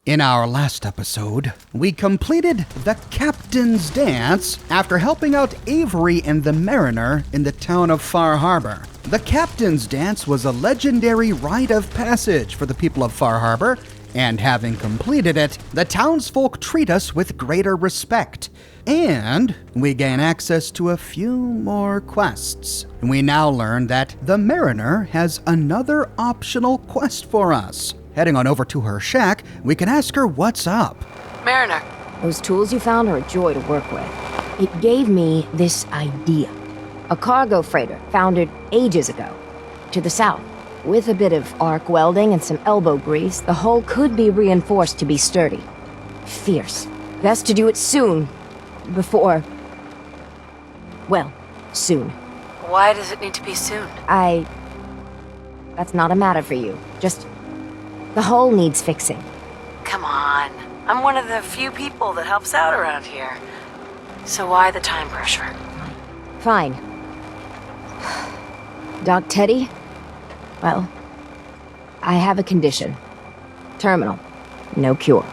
In our last episode, we completed the Captain's Dance after helping out Avery and the Mariner in the town of Far Harbor. The Captain's Dance was a legendary rite of passage for the people of Far Harbor, and having completed it, the townsfolk treat us with greater respect. And we gain access to a few more quests. We now learn that the Mariner has another optional quest for us. Heading on over to her shack, we can ask her what's up. Mariner. Those tools you found are a joy to work with. It gave me this idea. A cargo freighter founded ages ago, to the south. With a bit of arc welding and some elbow grease, the hull could be reinforced to be sturdy. Fierce. Best to do it soon. Before... well, soon. Why does it need to be soon? That's not a matter for you. Just... the hull needs fixing. Come on. I'm one of the few people that helps out around here. So why the time pressure? Fine. Doc Teddy? Well, I have a condition. Terminal. No cure.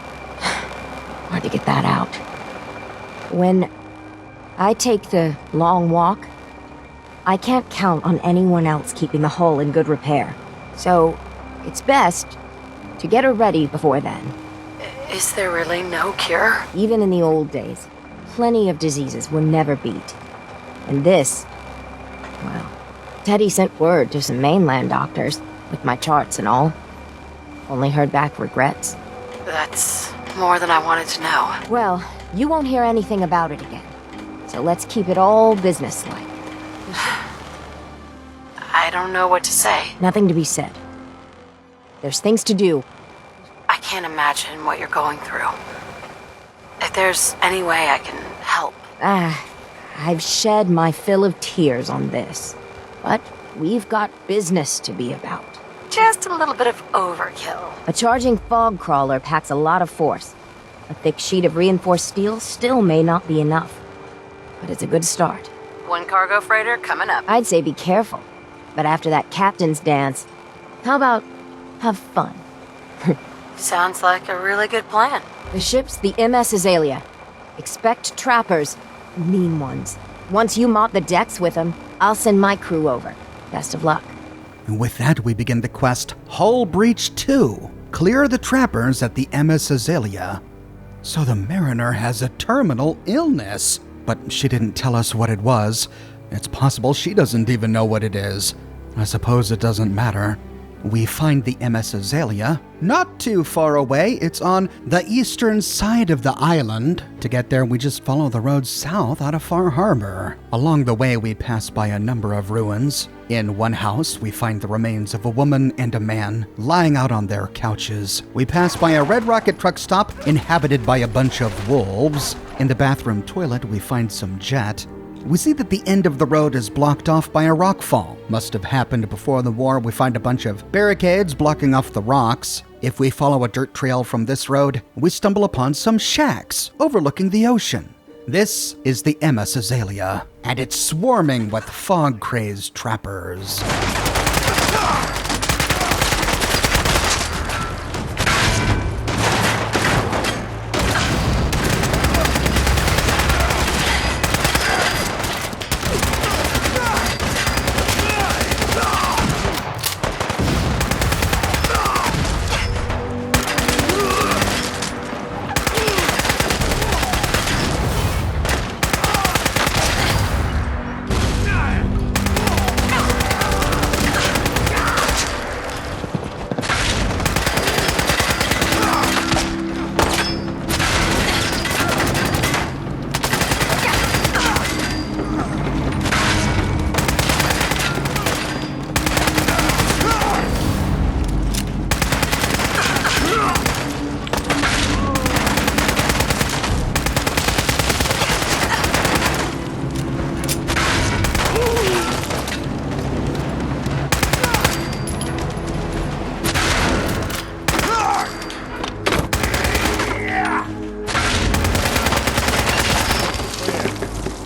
Hard to get that out. When I take the long walk, I can't count on anyone else keeping the hull in good repair. So, it's best to get her ready before then. Is there really no cure? Even in the old days, plenty of diseases were never beat. And this, well, Teddy sent word to some mainland doctors, with my charts and all. Only heard back regrets. That's more than I wanted to know. Well, you won't hear anything about it again. So let's keep it all businesslike. I don't know what to say. Nothing to be said. There's things to do. I can't imagine what you're going through. If there's any way I can help. I've shed my fill of tears on this. But we've got business to be about. Just a little bit of overkill. A charging fog crawler packs a lot of force. A thick sheet of reinforced steel still may not be enough. But it's a good start. One cargo freighter coming up. I'd say be careful. But after that Captain's Dance, how about have fun? Sounds like a really good plan. The ship's the MS Azalea. Expect trappers, mean ones. Once you mop the decks with them, I'll send my crew over. Best of luck. And with that, we begin the quest Hull Breach 2. Clear the trappers at the MS Azalea. So the Mariner has a terminal illness, but she didn't tell us what it was. It's possible she doesn't even know what it is. I suppose it doesn't matter. We find the MS Azalea not too far away. It's on the eastern side of the island. To get there, we just follow the road south out of Far Harbor. Along the way, we pass by a number of ruins. In one house, we find the remains of a woman and a man lying out on their couches. We pass by a Red Rocket truck stop inhabited by a bunch of wolves. In the bathroom toilet, we find some jet. We see that the end of the road is blocked off by a rockfall. Must have happened before the war. We find a bunch of barricades blocking off the rocks. If we follow a dirt trail from this road, we stumble upon some shacks overlooking the ocean. This is the MS Azalea, and it's swarming with fog-crazed trappers.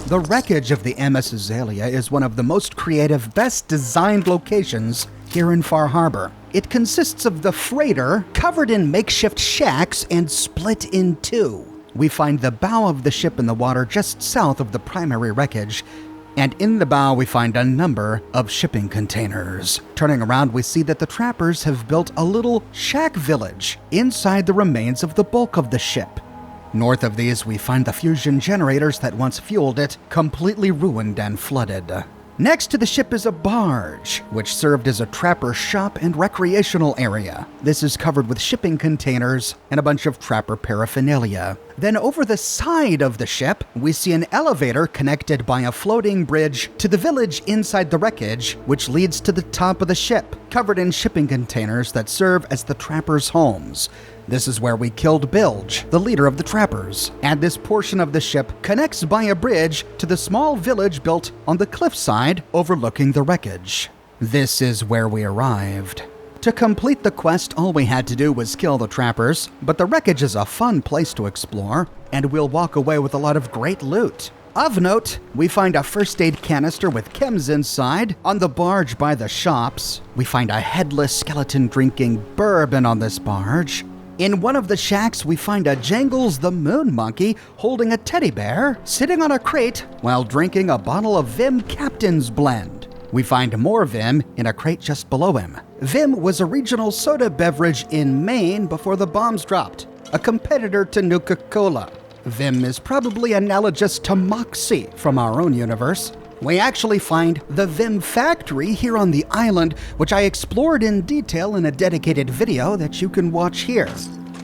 The wreckage of the MS Azalea is one of the most creative, best designed locations here in Far Harbor. It consists of the freighter, covered in makeshift shacks and split in two. We find the bow of the ship in the water just south of the primary wreckage, and in the bow we find a number of shipping containers. Turning around, we see that the trappers have built a little shack village inside the remains of the bulk of the ship. North of these, we find the fusion generators that once fueled it, completely ruined and flooded. Next to the ship is a barge, which served as a trapper shop and recreational area. This is covered with shipping containers and a bunch of trapper paraphernalia. Then over the side of the ship, we see an elevator connected by a floating bridge to the village inside the wreckage, which leads to the top of the ship, covered in shipping containers that serve as the trappers' homes. This is where we killed Bilge, the leader of the trappers, and this portion of the ship connects by a bridge to the small village built on the cliffside overlooking the wreckage. This is where we arrived. To complete the quest, all we had to do was kill the trappers, but the wreckage is a fun place to explore, and we'll walk away with a lot of great loot. Of note, we find a first aid canister with chems inside on the barge by the shops. We find a headless skeleton drinking bourbon on this barge. In one of the shacks, we find a Jangles the Moon Monkey holding a teddy bear sitting on a crate while drinking a bottle of Vim Captain's Blend. We find more Vim in a crate just below him. Vim was a regional soda beverage in Maine before the bombs dropped, a competitor to Nuka-Cola. Vim is probably analogous to Moxie from our own universe. We actually find the Vim factory here on the island, which I explored in detail in a dedicated video that you can watch here.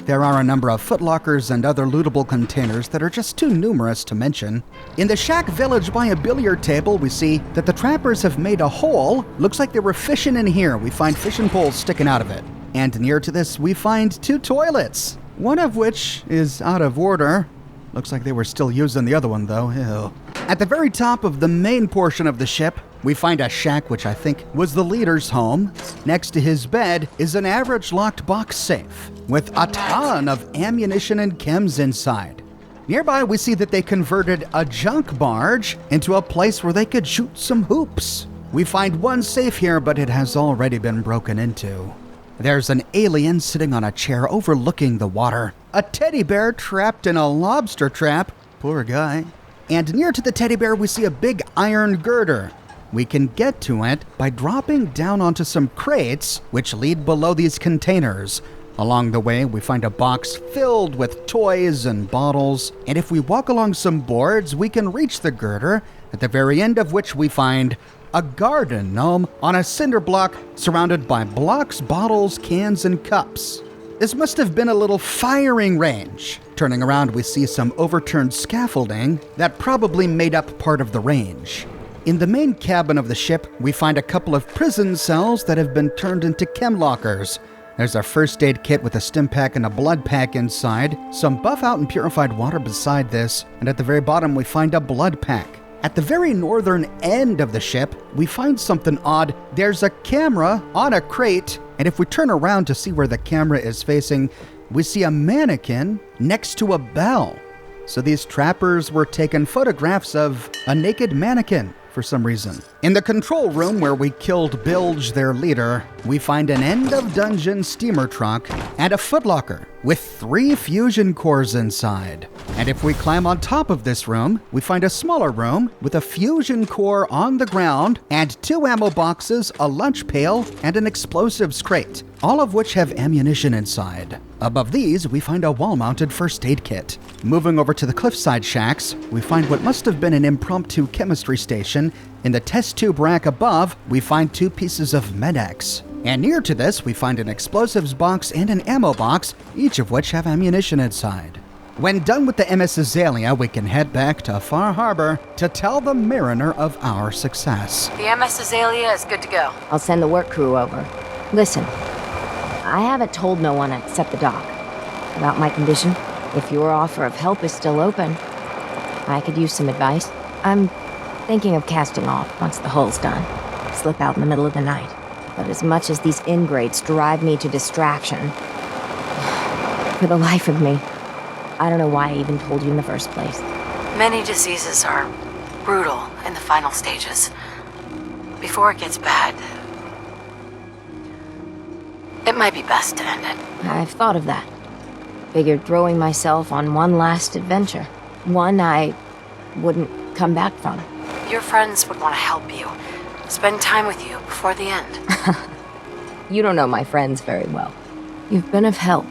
There are a number of footlockers and other lootable containers that are just too numerous to mention. In the shack village by a billiard table, we see that the trappers have made a hole. Looks like they were fishing in here. We find fishing poles sticking out of it. And near to this, we find two toilets, one of which is out of order. Looks like they were still using the other one, though. Ew. At the very top of the main portion of the ship, we find a shack which I think was the leader's home. Next to his bed is an average locked box safe with a ton of ammunition and chems inside. Nearby, we see that they converted a junk barge into a place where they could shoot some hoops. We find one safe here, but it has already been broken into. There's an alien sitting on a chair overlooking the water. A teddy bear trapped in a lobster trap. Poor guy. And near to the teddy bear, we see a big iron girder. We can get to it by dropping down onto some crates, which lead below these containers. Along the way, we find a box filled with toys and bottles. And if we walk along some boards, we can reach the girder, at the very end of which we find a garden gnome on a cinder block surrounded by blocks, bottles, cans, and cups. This must have been a little firing range. Turning around, we see some overturned scaffolding that probably made up part of the range. In the main cabin of the ship, we find a couple of prison cells that have been turned into chem lockers. There's a first aid kit with a stim pack and a blood pack inside, some buff out and purified water beside this, and at the very bottom we find a blood pack. At the very northern end of the ship, we find something odd. There's a camera on a crate, and if we turn around to see where the camera is facing, we see a mannequin next to a bell. So these trappers were taking photographs of a naked mannequin for some reason. In the control room where we killed Bilge, their leader, we find an end-of-dungeon steamer truck and a footlocker with 3 fusion cores inside. And if we climb on top of this room, we find a smaller room with a fusion core on the ground and 2 ammo boxes, a lunch pail, and an explosives crate, all of which have ammunition inside. Above these, we find a wall-mounted first aid kit. Moving over to the cliffside shacks, we find what must have been an impromptu chemistry station. In the test tube rack above, we find 2 pieces of Med-X. And near to this, we find an explosives box and an ammo box, each of which have ammunition inside. When done with the MS Azalea, we can head back to Far Harbor to tell the Mariner of our success. The MS Azalea is good to go. I'll send the work crew over. Listen, I haven't told no one except the doc about my condition. If your offer of help is still open, I could use some advice. I'm thinking of casting off once the hull's done. Slip out in the middle of the night. But as much as these ingrates drive me to distraction, for the life of me, I don't know why I even told you in the first place. Many diseases are brutal in the final stages. Before it gets bad, It might be best to end it. I've thought of that. Figured throwing myself on one last adventure. One I wouldn't come back from. Your friends would want to help you. Spend time with you before the end. You don't know my friends very well. You've been of help.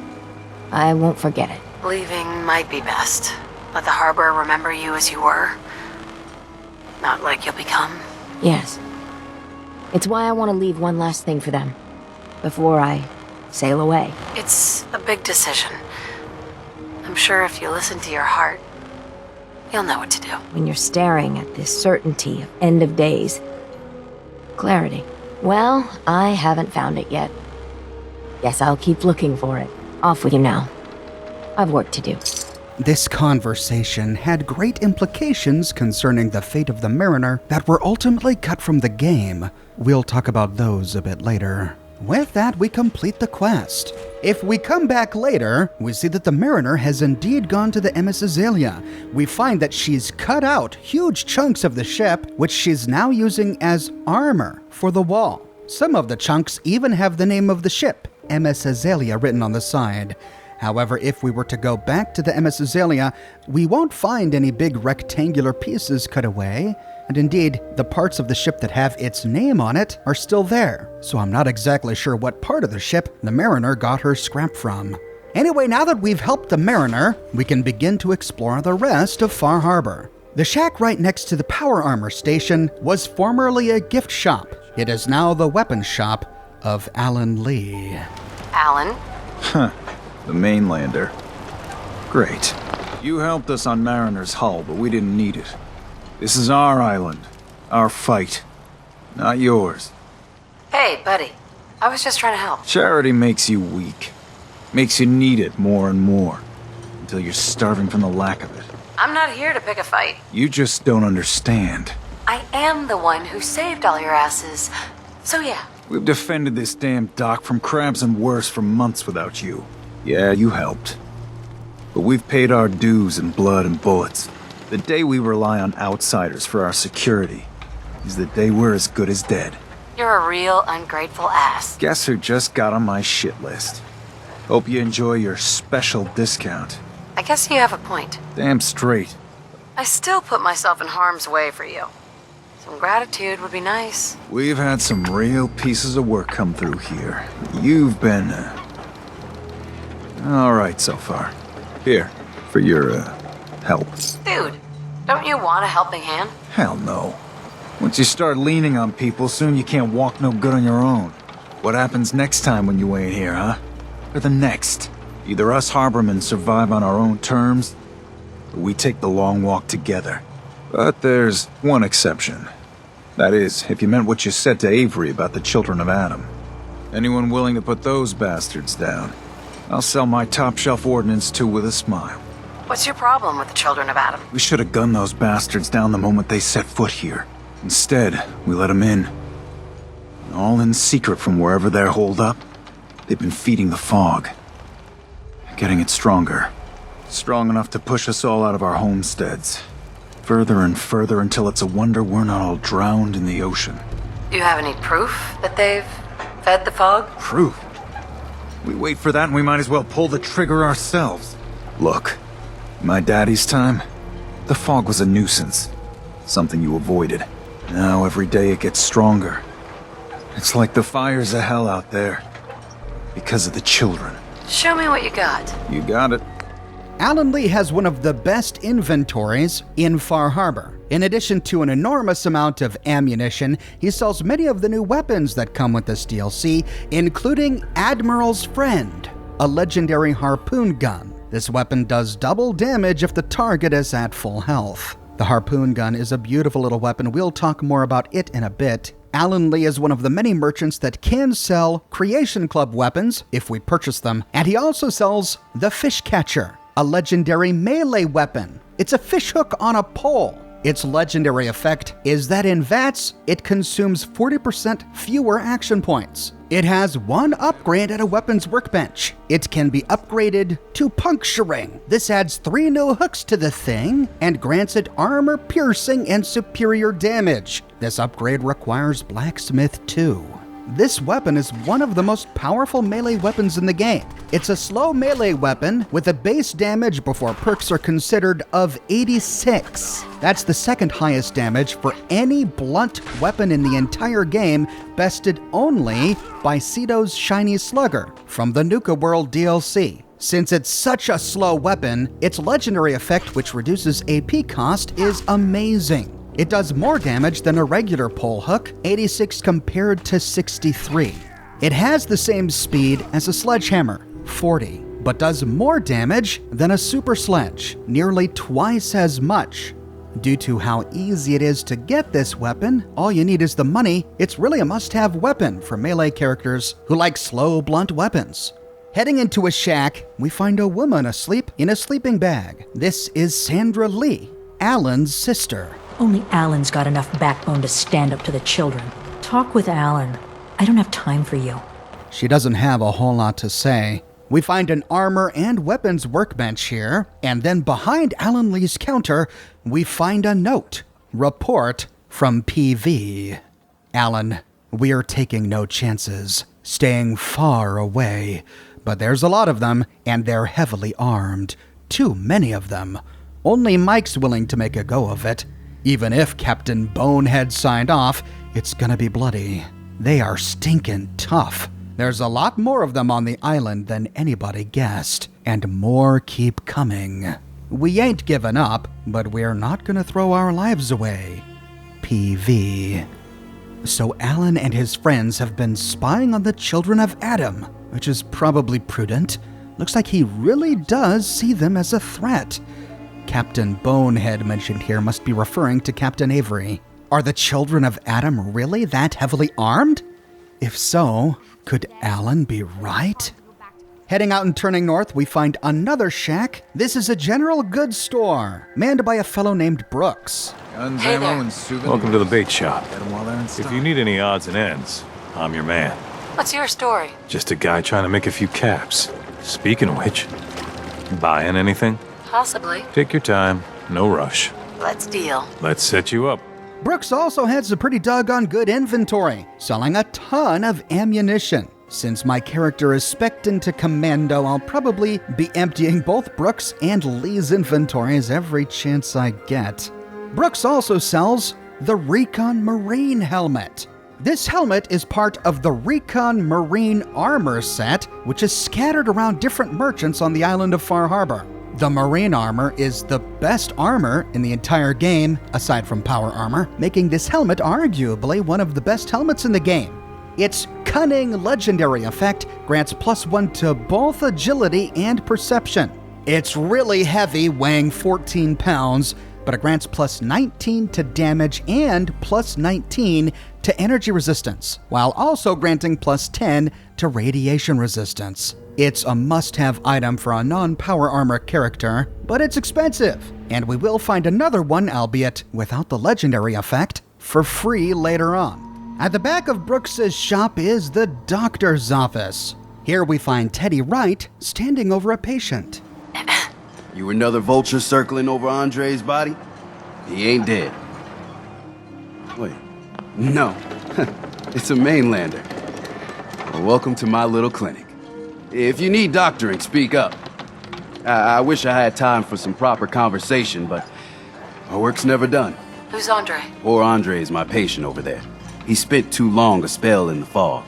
I won't forget it. Leaving might be best. Let the harbor remember you as you were. Not like you'll become. Yes. It's why I want to leave one last thing for them. Before I sail away. It's a big decision. I'm sure if you listen to your heart, you'll know what to do. When you're staring at this certainty of end of days. Clarity. Well, I haven't found it yet. Guess I'll keep looking for it. Off with you now. I've work to do. This conversation had great implications concerning the fate of the Mariner that were ultimately cut from the game. We'll talk about those a bit later. With that, we complete the quest. If we come back later, we see that the Mariner has indeed gone to the MS Azalea. We find that she's cut out huge chunks of the ship, which she's now using as armor for the wall. Some of the chunks even have the name of the ship, MS Azalea, written on the side. However, if we were to go back to the MS Azalea, we won't find any big rectangular pieces cut away. And indeed, the parts of the ship that have its name on it are still there. So I'm not exactly sure what part of the ship the Mariner got her scrap from. Anyway, now that we've helped the Mariner, we can begin to explore the rest of Far Harbor. The shack right next to the power armor station was formerly a gift shop. It is now the weapons shop of Alan Lee. Alan? Huh. The mainlander. Great. You helped us on Mariner's hull, but we didn't need it. This is our island. Our fight. Not yours. Hey, buddy. I was just trying to help. Charity makes you weak. Makes you need it more and more. Until you're starving from the lack of it. I'm not here to pick a fight. You just don't understand. I am the one who saved all your asses. So yeah. We've defended this damn dock from crabs and worse for months without you. Yeah, you helped. But we've paid our dues in blood and bullets. The day we rely on outsiders for our security is the day we're as good as dead. You're a real ungrateful ass. Guess who just got on my shit list? Hope you enjoy your special discount. I guess you have a point. Damn straight. I still put myself in harm's way for you. Some gratitude would be nice. We've had some real pieces of work come through here. You've been, all right so far. Here, for your, help. Dude, don't you want a helping hand? Hell no. Once you start leaning on people, soon you can't walk no good on your own. What happens next time when you ain't here, huh? Or the next? Either us harbormen survive on our own terms, or we take the long walk together. But there's one exception. That is, if you meant what you said to Avery about the children of Adam. Anyone willing to put those bastards down, I'll sell my top-shelf ordnance to with a smile. What's your problem with the children of Adam? We should have gunned those bastards down the moment they set foot here. Instead, we let them in. All in secret from wherever they're holed up. They've been feeding the fog. Getting it stronger. Strong enough to push us all out of our homesteads. Further and further until it's a wonder we're not all drowned in the ocean. Do you have any proof that they've fed the fog? Proof? We wait for that and we might as well pull the trigger ourselves. Look, in my daddy's time, the fog was a nuisance. Something you avoided. Now every day it gets stronger. It's like the fires of hell out there. Because of the children. Show me what you got. You got it. Alan Lee has one of the best inventories in Far Harbor. In addition to an enormous amount of ammunition, he sells many of the new weapons that come with this DLC, including Admiral's Friend, a legendary harpoon gun. This weapon does double damage if the target is at full health. The harpoon gun is a beautiful little weapon. We'll talk more about it in a bit. Alan Lee is one of the many merchants that can sell Creation Club weapons if we purchase them, and he also sells the Fish Catcher, a legendary melee weapon. It's a fishhook on a pole. Its legendary effect is that in VATS, it consumes 40% fewer action points. It has one upgrade at a weapons workbench. It can be upgraded to puncturing. This adds 3 new hooks to the thing and grants it armor piercing and superior damage. This upgrade requires blacksmith too. This weapon is one of the most powerful melee weapons in the game. It's a slow melee weapon with a base damage before perks are considered of 86. That's the second highest damage for any blunt weapon in the entire game, bested only by Ceto's Shiny Slugger from the Nuka World DLC. Since it's such a slow weapon, its legendary effect, which reduces AP cost, is amazing. It does more damage than a regular pole hook, 86 compared to 63. It has the same speed as a sledgehammer, 40, but does more damage than a super sledge, nearly twice as much. Due to how easy it is to get this weapon, all you need is the money. It's really a must-have weapon for melee characters who like slow, blunt weapons. Heading into a shack, we find a woman asleep in a sleeping bag. This is Sandra Lee, Alan's sister. Only Alan's got enough backbone to stand up to the children. Talk with Alan. I don't have time for you. She doesn't have a whole lot to say. We find an armor and weapons workbench here, and then behind Alan Lee's counter, we find a note. Report from PV. Alan, we are taking no chances, staying far away. But there's a lot of them, and they're heavily armed. Too many of them. Only Mike's willing to make a go of it. Even if Captain Bonehead signed off, it's gonna be bloody. They are stinkin' tough. There's a lot more of them on the island than anybody guessed, and more keep coming. We ain't given up, but we're not gonna throw our lives away. PV. So Alan and his friends have been spying on the children of Adam, which is probably prudent. Looks like he really does see them as a threat. Captain Bonehead mentioned here must be referring to Captain Avery. Are the children of Adam really that heavily armed? If so, could Alan be right? Heading out and turning north, we find another shack. This is a general goods store, manned by a fellow named Brooks. Guns, Hey ammo, there. and souvenirs. Welcome to the bait shop. Get 'em while they're in If stock. you need any odds and ends, I'm your man. What's your story? Just a guy trying to make a few caps. Speaking of which, buying anything? Possibly. Take your time, no rush. Let's deal. Let's set you up. Brooks also has a pretty doggone good inventory, selling a ton of ammunition. Since my character is spec'd into Commando, I'll probably be emptying both Brooks and Lee's inventories every chance I get. Brooks also sells the Recon Marine helmet. This helmet is part of the Recon Marine armor set, which is scattered around different merchants on the island of Far Harbor. The Marine armor is the best armor in the entire game, aside from power armor, making this helmet arguably one of the best helmets in the game. Its cunning legendary effect grants +1 to both agility and perception. It's really heavy, weighing 14 pounds, but it grants +19 to damage and +19 to energy resistance, while also granting +10 to radiation resistance. It's a must-have item for a non-power armor character, but it's expensive, and we will find another one, albeit without the legendary effect, for free later on. At the back of Brooks's shop is the doctor's office. Here we find Teddy Wright standing over a patient. You another vulture circling over Andre's body? He ain't dead. Wait, no, it's a mainlander. Well, welcome to my little clinic. If you need doctoring, speak up. I wish I had time for some proper conversation, but our work's never done. Who's Andre? Poor Andre is my patient over there. He spent too long a spell in the fog.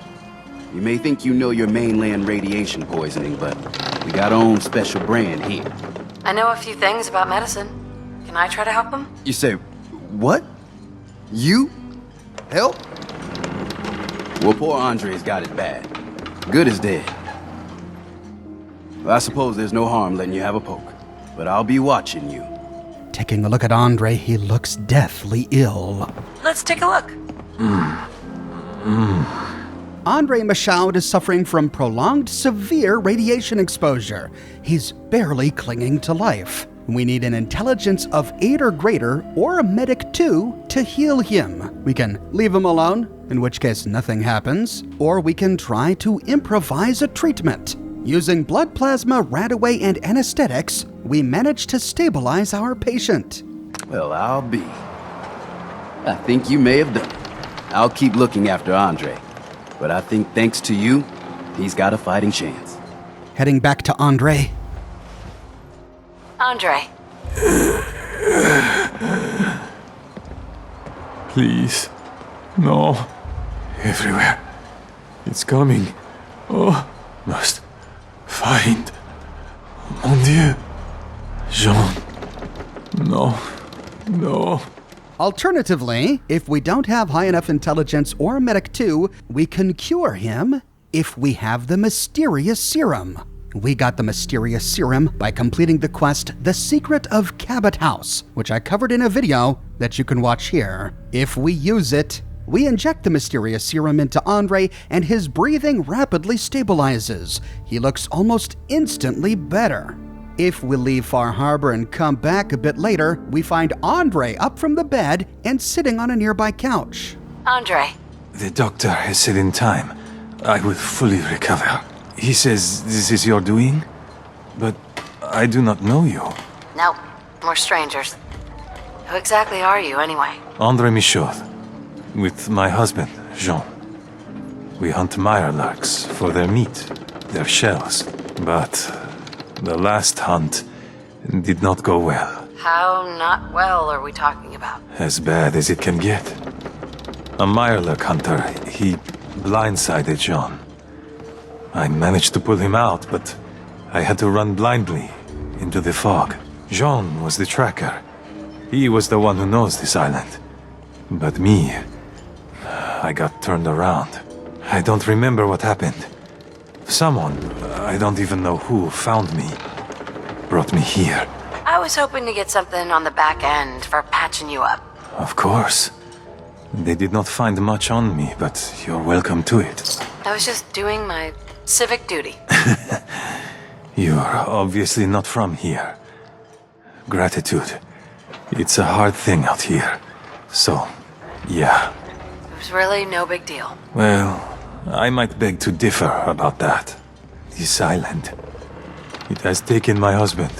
You may think you know your mainland radiation poisoning, but we got our own special brand here. I know a few things about medicine. Can I try to help him? You say, what? You? Help? Well, poor Andre's got it bad. Good as dead. Well, I suppose there's no harm letting you have a poke, but I'll be watching you. Taking a look at Andre, he looks deathly ill. Let's take a look. Andre Michaud is suffering from prolonged severe radiation exposure. He's barely clinging to life. We need an intelligence of 8 or greater, or a medic 2, to heal him. We can leave him alone, in which case nothing happens, or we can try to improvise a treatment. Using blood plasma, radaway, and anesthetics, we manage to stabilize our patient. Well, I'll be. I think you may have done it. I'll keep looking after Andre, but I think thanks to you, he's got a fighting chance. Heading back to Andre. Andre, Please. No. Everywhere. It's coming. Oh, must find. Mon Dieu. Jean. No. No. Alternatively, if we don't have high enough intelligence or Medic 2, we can cure him if we have the mysterious serum. We got the mysterious serum by completing the quest The Secret of Cabot House, which I covered in a video that you can watch here. If we use it, we inject the mysterious serum into Andre and his breathing rapidly stabilizes. He looks almost instantly better. If we leave Far Harbor and come back a bit later, we find Andre up from the bed and sitting on a nearby couch. Andre, The doctor has said in time I will fully recover. He says this is your doing, but I do not know you. nope, we're strangers. Who exactly are you, anyway? Andre Michaud, with my husband, Jean. We hunt mirelurks for their meat, their shells, but the last hunt did not go well. How not well are we talking about? As bad as it can get. A mirelurk hunter, he blindsided Jean. I managed to pull him out, but I had to run blindly into the fog. Jean was the tracker. He was the one who knows this island. But me, I got turned around. I don't remember what happened. Someone, I don't even know who, found me. Brought me here. I was hoping to get something on the back end for patching you up. Of course. They did not find much on me, but you're welcome to it. I was just doing my civic duty. You're obviously not from here. Gratitude. It's a hard thing out here. So, yeah. It was really no big deal. Well, I might beg to differ about that. This island. It has taken my husband.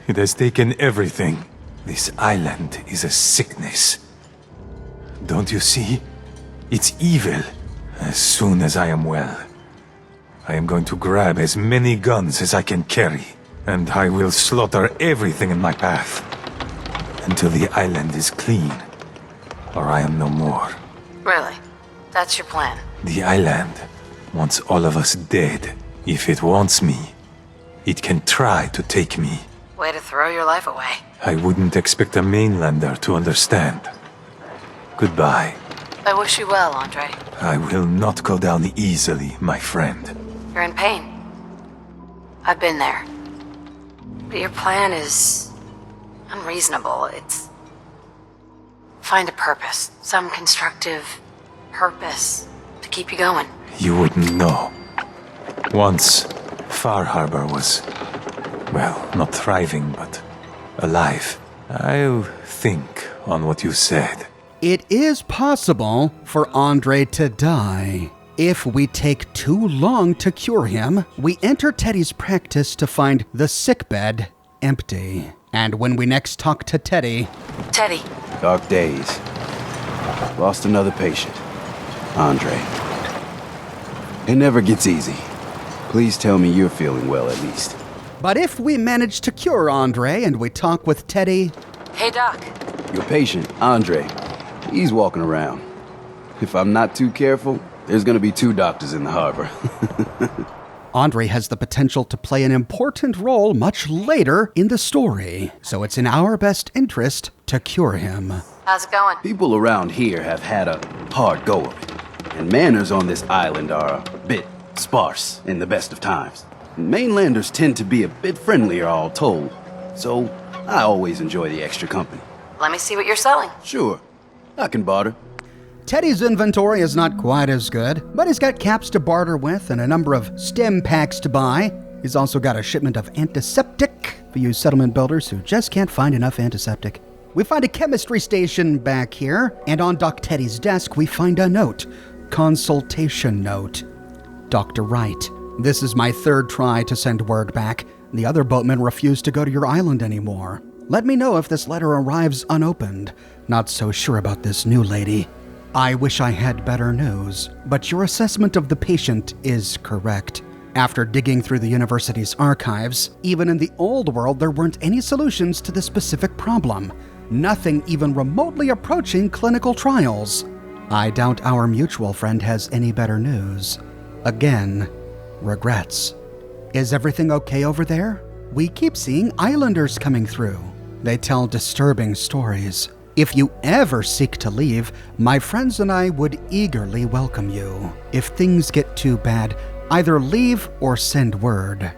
It has taken everything. This island is a sickness. Don't you see? It's evil. As soon as I am well, I am going to grab as many guns as I can carry, and I will slaughter everything in my path until the island is clean, or I am no more. Really? That's your plan? The island wants all of us dead. If it wants me, it can try to take me. Way to throw your life away. I wouldn't expect a mainlander to understand. Goodbye. I wish you well, Andre. I will not go down easily, my friend. You're in pain. I've been there. But your plan is unreasonable. It's find a purpose, some constructive purpose to keep you going. You wouldn't know. Once, Far Harbor was, well, not thriving, but alive. I'll think on what you said. It is possible for Andre to die. If we take too long to cure him, we enter Teddy's practice to find the sickbed empty. And when we next talk to Teddy... Teddy. Dark days. Lost another patient. Andre. It never gets easy. Please tell me you're feeling well at least. But if we manage to cure Andre and we talk with Teddy... Hey, Doc. Your patient, Andre, he's walking around. If I'm not too careful, there's gonna be 2 doctors in the harbor. Andre has the potential to play an important role much later in the story, so it's in our best interest to cure him. How's it going? People around here have had a hard go of it, and manners on this island are a bit sparse in the best of times. Mainlanders tend to be a bit friendlier, all told, so I always enjoy the extra company. Let me see what you're selling. Sure, I can barter. Teddy's inventory is not quite as good, but he's got caps to barter with and a number of stem packs to buy. He's also got a shipment of antiseptic for you settlement builders who just can't find enough antiseptic. We find a chemistry station back here, and on Doc Teddy's desk we find a note. Consultation note. Dr. Wright, this is my 3rd try to send word back. The other boatmen refuse to go to your island anymore. Let me know if this letter arrives unopened. Not so sure about this new lady. I wish I had better news, but your assessment of the patient is correct. After digging through the university's archives, even in the old world there weren't any solutions to the specific problem. Nothing even remotely approaching clinical trials. I doubt our mutual friend has any better news. Again, regrets. Is everything okay over there? We keep seeing islanders coming through. They tell disturbing stories. If you ever seek to leave, my friends and I would eagerly welcome you. If things get too bad, either leave or send word.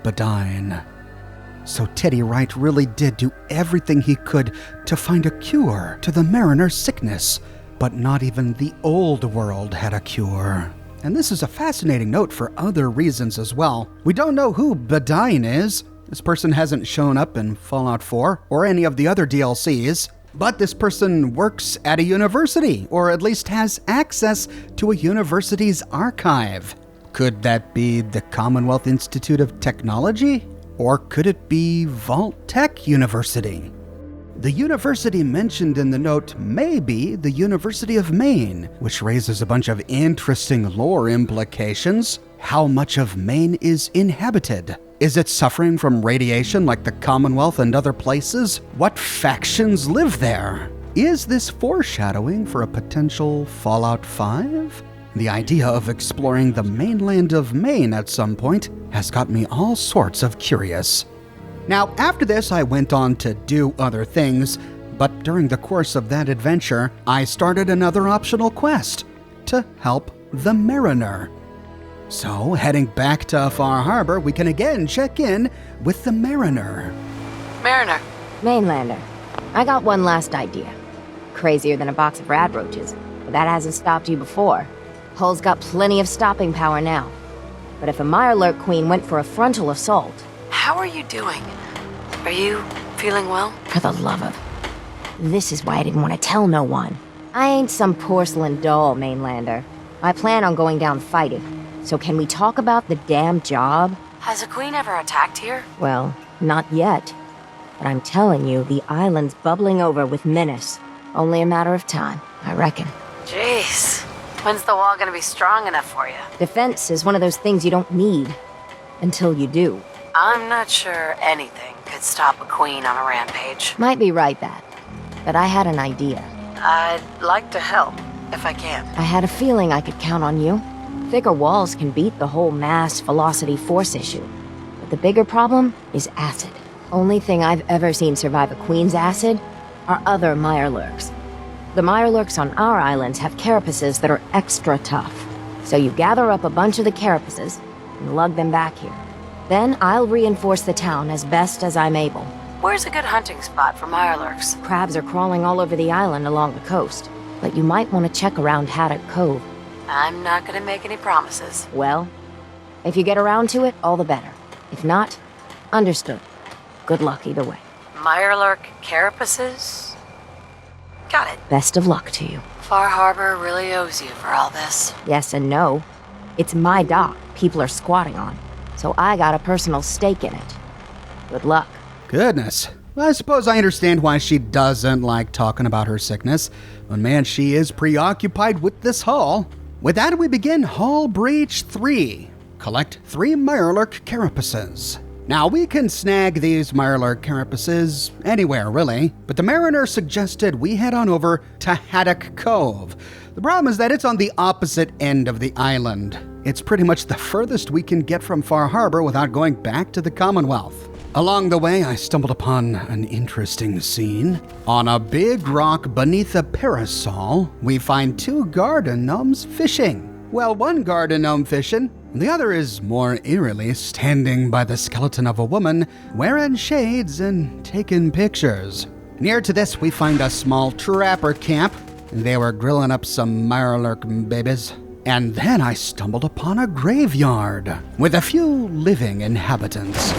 Badine. So Teddy Wright really did do everything he could to find a cure to the mariner's sickness. But not even the old world had a cure. And this is a fascinating note for other reasons as well. We don't know who Badine is. This person hasn't shown up in Fallout 4 or any of the other DLCs. But this person works at a university, or at least has access to a university's archive. Could that be the Commonwealth Institute of Technology? Or could it be Vault Tech University? The university mentioned in the note may be the University of Maine, which raises a bunch of interesting lore implications. How much of Maine is inhabited? Is it suffering from radiation like the Commonwealth and other places? What factions live there? Is this foreshadowing for a potential Fallout 5? The idea of exploring the mainland of Maine at some point has got me all sorts of curious. Now, after this, I went on to do other things, but during the course of that adventure, I started another optional quest to help the Mariner. So, heading back to Far Harbor, we can again check in with the Mariner. Mariner. Mainlander. I got one last idea. Crazier than a box of rad roaches, but that hasn't stopped you before. Hull's got plenty of stopping power now. But if a Mirelurk Queen went for a frontal assault... How are you doing? Are you feeling well? For the love of... This is why I didn't want to tell no one. I ain't some porcelain doll, Mainlander. I plan on going down fighting. So can we talk about the damn job? Has a queen ever attacked here? Well, not yet. But I'm telling you, the island's bubbling over with menace. Only a matter of time, I reckon. Jeez. When's the wall gonna be strong enough for you? Defense is one of those things you don't need. Until you do. I'm not sure anything could stop a queen on a rampage. Might be right, that. But I had an idea. I'd like to help, if I can. I had a feeling I could count on you. Thicker walls can beat the whole mass velocity force issue. But the bigger problem is acid. Only thing I've ever seen survive a queen's acid are other Mirelurks. The Mirelurks on our islands have carapaces that are extra tough. So you gather up a bunch of the carapaces and lug them back here. Then I'll reinforce the town as best as I'm able. Where's a good hunting spot for Mirelurks? Crabs are crawling all over the island along the coast, but you might want to check around Haddock Cove. I'm not gonna make any promises. Well, if you get around to it, all the better. If not, understood. Good luck either way. Mirelurk carapaces? Got it. Best of luck to you. Far Harbor really owes you for all this. Yes and no. It's my dock people are squatting on, so I got a personal stake in it. Good luck. Goodness. Well, I suppose I understand why she doesn't like talking about her sickness. But man, she is preoccupied with this hull. With that, we begin Hull Breach 3. Collect 3 Mirelurk carapaces. Now, we can snag these Mirelurk carapaces anywhere, really, but the Mariner suggested we head on over to Haddock Cove. The problem is that it's on the opposite end of the island. It's pretty much the furthest we can get from Far Harbor without going back to the Commonwealth. Along the way, I stumbled upon an interesting scene. On a big rock beneath a parasol, we find 2 garden gnomes fishing. Well, one garden gnome fishing, the other is more eerily standing by the skeleton of a woman wearing shades and taking pictures. Near to this, we find a small trapper camp. They were grilling up some Mirelurk babies. And then I stumbled upon a graveyard with a few living inhabitants.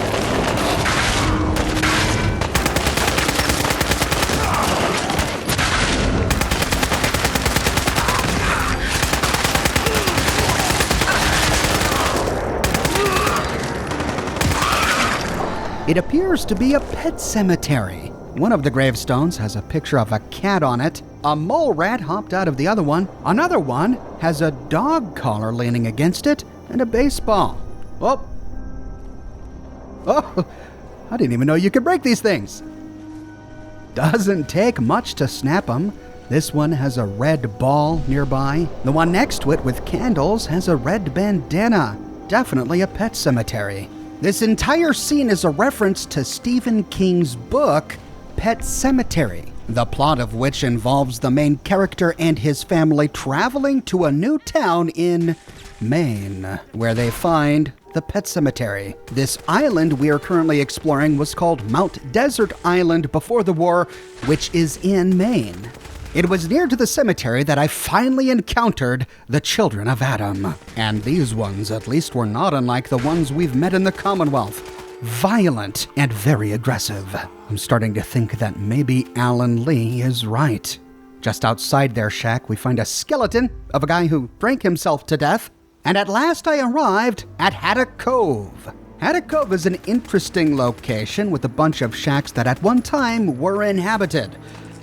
It appears to be a pet cemetery. One of the gravestones has a picture of a cat on it, A mole rat hopped out of the other one. Another one has a dog collar leaning against it and a baseball. Oh, I didn't even know you could break these things. Doesn't take much to snap them. This one has a red ball nearby. The one next to it with candles has a red bandana. Definitely a pet cemetery. This entire scene is a reference to Stephen King's book, Pet Sematary, the plot of which involves the main character and his family traveling to a new town in Maine, where they find the pet cemetery. This island we are currently exploring was called Mount Desert Island before the war, which is in Maine. It was near to the cemetery that I finally encountered the children of Adam. And these ones, at least, were not unlike the ones we've met in the Commonwealth. Violent and very aggressive. I'm starting to think that maybe Alan Lee is right. Just outside their shack, we find a skeleton of a guy who drank himself to death. And at last I arrived at Haddock Cove. Haddock Cove is an interesting location with a bunch of shacks that at one time were inhabited.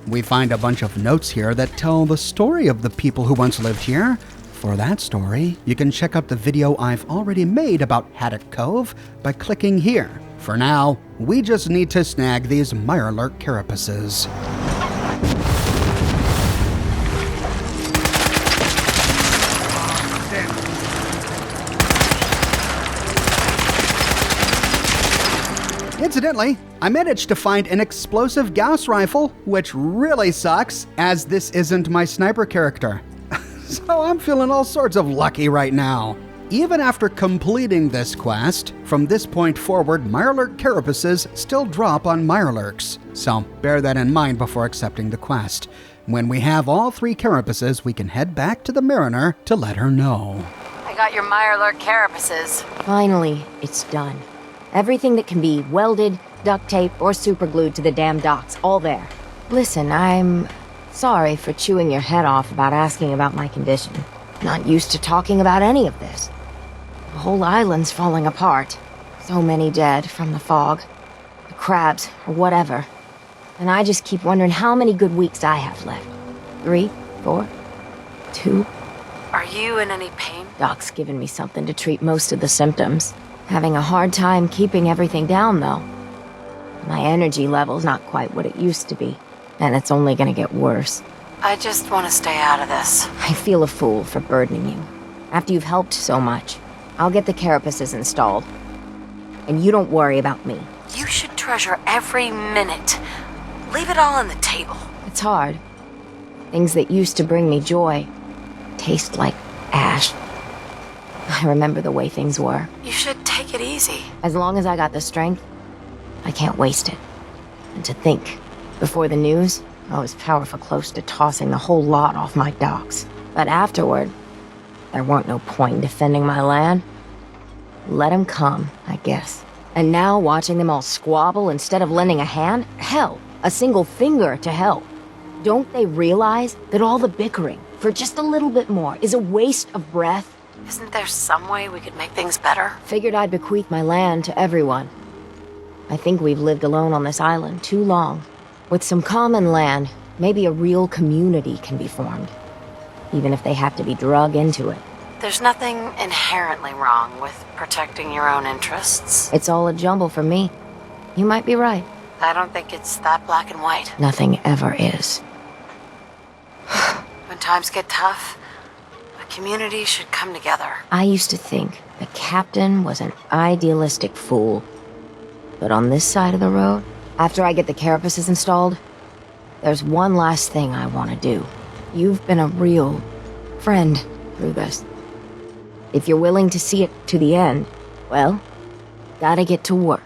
We find a bunch of notes here that tell the story of the people who once lived here. For that story, you can check out the video I've already made about Haddock Cove by clicking here. For now, we just need to snag these Mirelurk carapaces. Incidentally, I managed to find an explosive Gauss rifle, which really sucks, as this isn't my sniper character. So I'm feeling all sorts of lucky right now. Even after completing this quest, from this point forward, Mirelurk carapaces still drop on Mirelurks. So bear that in mind before accepting the quest. When we have all 3 carapaces, we can head back to the Mariner to let her know. I got your Mirelurk carapaces. Finally, it's done. Everything that can be welded, duct taped, or superglued to the damn docks, all there. Listen, I'm sorry for chewing your head off about asking about my condition. Not used to talking about any of this. The whole island's falling apart. So many dead from the fog, the crabs, or whatever. And I just keep wondering how many good weeks I have left. 3, 4, 2. Are you in any pain? Doc's given me something to treat most of the symptoms. Having a hard time keeping everything down, though. My energy level's not quite what it used to be, and it's only gonna get worse. I just want to stay out of this. I feel a fool for burdening you. After you've helped so much, I'll get the carapaces installed. And you don't worry about me. You should treasure every minute. Leave it all on the table. It's hard. Things that used to bring me joy taste like ash. I remember the way things were. You should take it easy. As long as I got the strength, I can't waste it. And to think, before the news, I was powerful close to tossing the whole lot off my docks. But afterward, there weren't no point in defending my land. Let 'em come, I guess. And now watching them all squabble instead of lending a hand, hell, a single finger to help. Don't they realize that all the bickering, for just a little bit more, is a waste of breath? Isn't there some way we could make things better? Figured I'd bequeath my land to everyone. I think we've lived alone on this island too long. With some common land, maybe a real community can be formed. Even if they have to be drug into it. There's nothing inherently wrong with protecting your own interests. It's all a jumble for me. You might be right. I don't think it's that black and white. Nothing ever is. When times get tough, a community should come together. I used to think the captain was an idealistic fool. But on this side of the road, after I get the carapaces installed, there's one last thing I want to do. You've been a real friend through this. If you're willing to see it to the end, well, gotta get to work.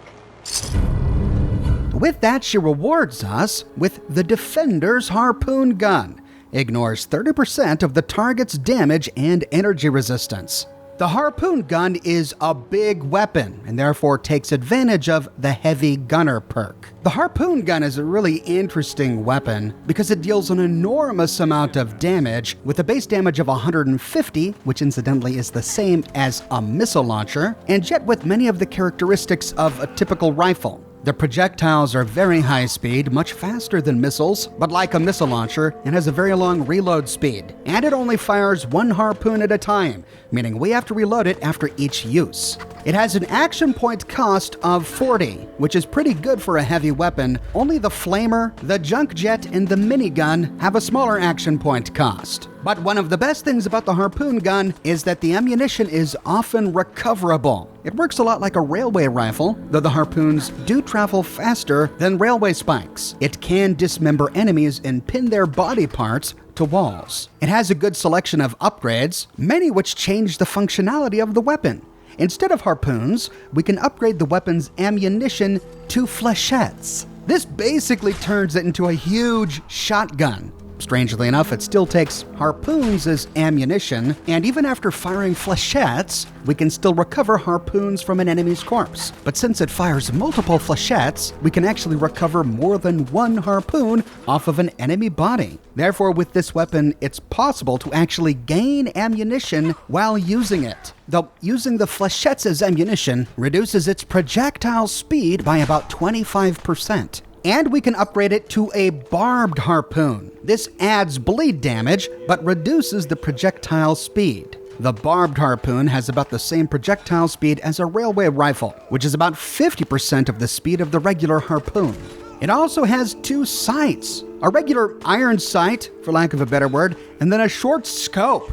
With that, she rewards us with the Defender's Harpoon Gun. Ignores 30% of the target's damage and energy resistance. The Harpoon Gun is a big weapon, and therefore takes advantage of the Heavy Gunner perk. The Harpoon Gun is a really interesting weapon because it deals an enormous amount of damage with a base damage of 150, which incidentally is the same as a missile launcher, and yet with many of the characteristics of a typical rifle. The projectiles are very high speed, much faster than missiles, but like a missile launcher, it has a very long reload speed. And it only fires one harpoon at a time, meaning we have to reload it after each use. It has an action point cost of 40, which is pretty good for a heavy weapon. Only the flamer, the junk jet, and the minigun have a smaller action point cost. But one of the best things about the harpoon gun is that the ammunition is often recoverable. It works a lot like a railway rifle, though the harpoons do travel faster than railway spikes. It can dismember enemies and pin their body parts to walls. It has a good selection of upgrades, many which change the functionality of the weapon. Instead of harpoons, we can upgrade the weapon's ammunition to flechettes. This basically turns it into a huge shotgun. Strangely enough, it still takes harpoons as ammunition, and even after firing flechettes, we can still recover harpoons from an enemy's corpse. But since it fires multiple flechettes, we can actually recover more than one harpoon off of an enemy body. Therefore, with this weapon, it's possible to actually gain ammunition while using it. Though using the flechettes as ammunition reduces its projectile speed by about 25%. And we can upgrade it to a barbed harpoon. This adds bleed damage, but reduces the projectile speed. The barbed harpoon has about the same projectile speed as a railway rifle, which is about 50% of the speed of the regular harpoon. It also has two sights, a regular iron sight, for lack of a better word, and then a short scope.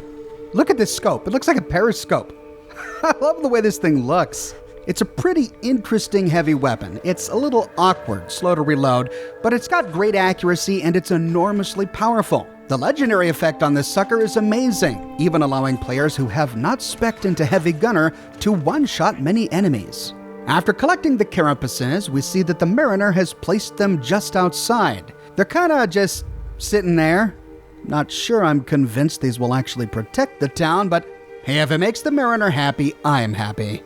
Look at this scope. It looks like a periscope. I love the way this thing looks. It's a pretty interesting heavy weapon. It's a little awkward, slow to reload, but it's got great accuracy and it's enormously powerful. The legendary effect on this sucker is amazing, even allowing players who have not spec'd into heavy gunner to one-shot many enemies. After collecting the carapaces, we see that the mariner has placed them just outside. They're kinda just sitting there. Not sure I'm convinced these will actually protect the town, but hey, if it makes the mariner happy, I'm happy.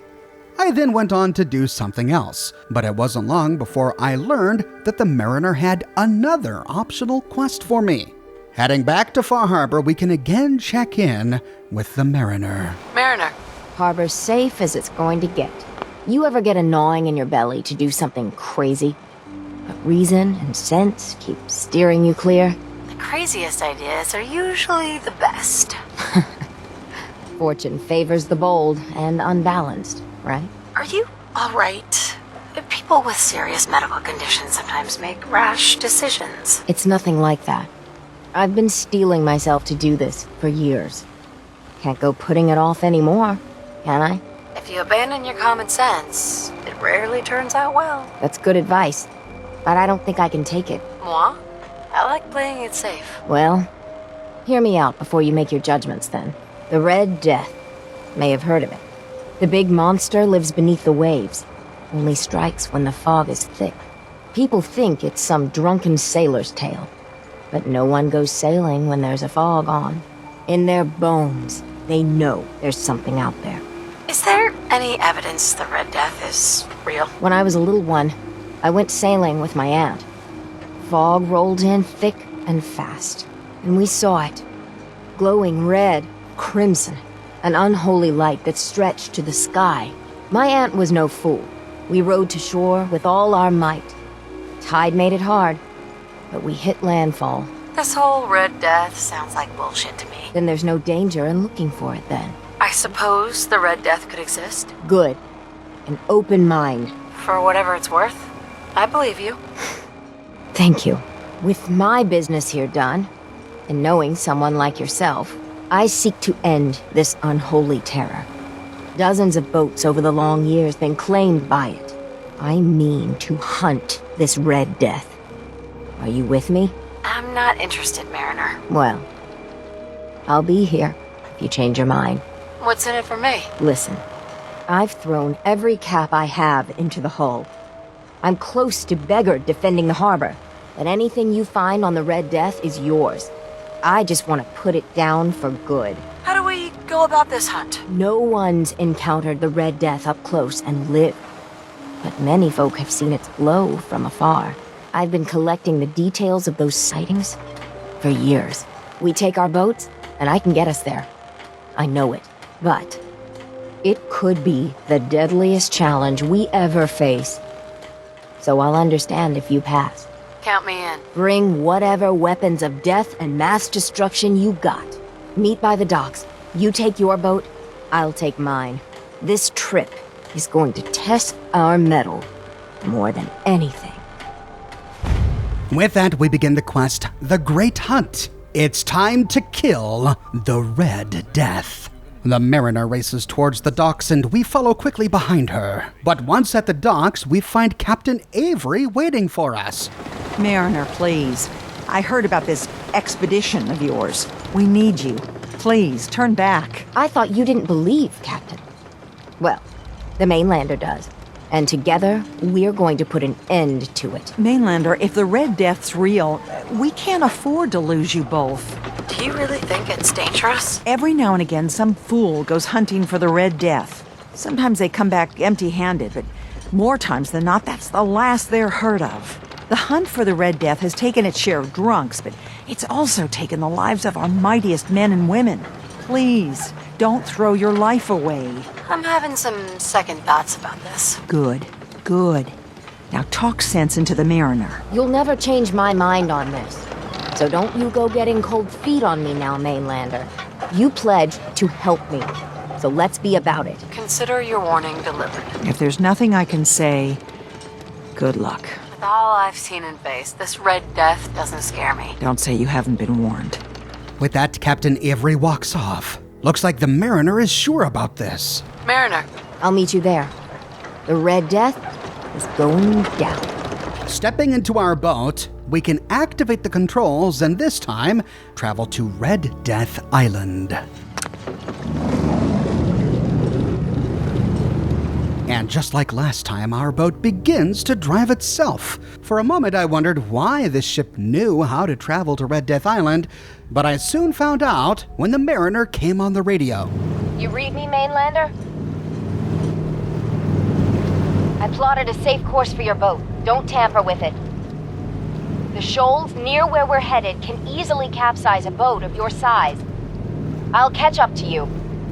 I then went on to do something else, but it wasn't long before I learned that the mariner had another optional quest for me. Heading back to Far Harbor, we can again check in with the mariner. Mariner. Harbor's safe as it's going to get. You ever get a gnawing in your belly to do something crazy? But reason and sense keep steering you clear? The craziest ideas are usually the best. Fortune favors the bold and unbalanced, right? Are you alright? People with serious medical conditions sometimes make rash decisions. It's nothing like that. I've been steeling myself to do this for years. Can't go putting it off anymore, can I? If you abandon your common sense, it rarely turns out well. That's good advice, but I don't think I can take it. Moi? I like playing it safe. Well, hear me out before you make your judgments then. The Red Death. May have heard of it. The big monster lives beneath the waves, only strikes when the fog is thick. People think it's some drunken sailor's tale, but no one goes sailing when there's a fog on. In their bones, they know there's something out there. Is there any evidence the Red Death is real? When I was a little one, I went sailing with my aunt. Fog rolled in thick and fast, and we saw it. Glowing red, crimson, an unholy light that stretched to the sky. My aunt was no fool. We rowed to shore with all our might. Tide made it hard, but we hit landfall. This whole Red Death sounds like bullshit to me. Then there's no danger in looking for it then. I suppose the Red Death could exist? Good. An open mind. For whatever it's worth, I believe you. Thank you. With my business here done, and knowing someone like yourself, I seek to end this unholy terror. Dozens of boats over the long years been claimed by it. I mean to hunt this Red Death. Are you with me? I'm not interested, Mariner. Well, I'll be here if you change your mind. What's in it for me? Listen, I've thrown every cap I have into the hull. I'm close to beggared defending the harbor, but anything you find on the Red Death is yours. I just want to put it down for good. How do we go about this hunt? No one's encountered the Red Death up close and lived, but many folk have seen its glow from afar. I've been collecting the details of those sightings for years. We take our boats, and I can get us there. I know it, but it could be the deadliest challenge we ever face. so I'll understand if you pass. Count me in. Bring whatever weapons of death and mass destruction you got. Meet by the docks. You take your boat, I'll take mine. This trip is going to test our mettle more than anything. With that, we begin the quest, The Great Hunt. It's time to kill the Red Death. The Mariner races towards the docks and we follow quickly behind her. But once at the docks, we find Captain Avery waiting for us. Mariner, please. I heard about this expedition of yours. We need you. Please, turn back. I thought you didn't believe, Captain. Well, the Mainlander does. And together, we're going to put an end to it. Mainlander, if the Red Death's real, we can't afford to lose you both. Do you really think it's dangerous? Every now and again, some fool goes hunting for the Red Death. Sometimes they come back empty-handed, but more times than not, that's the last they're heard of. The hunt for the Red Death has taken its share of drunks, but it's also taken the lives of our mightiest men and women. Please, don't throw your life away. I'm having some second thoughts about this. Good, good. Now talk sense into the Mariner. You'll never change my mind on this. So don't you go getting cold feet on me now, Mainlander. You pledged to help me. So let's be about it. Consider your warning delivered. If there's nothing I can say, good luck. With all I've seen and faced, this Red Death doesn't scare me. Don't say you haven't been warned. With that, Captain Avery walks off. Looks like the Mariner is sure about this. Mariner. I'll meet you there. The Red Death is going down. Stepping into our boat, we can activate the controls and this time travel to Red Death Island. And just like last time, our boat begins to drive itself. For a moment, I wondered why this ship knew how to travel to Red Death Island, but I soon found out when the Mariner came on the radio. You read me, Mainlander? I plotted a safe course for your boat. Don't tamper with it. The shoals near where we're headed can easily capsize a boat of your size. I'll catch up to you.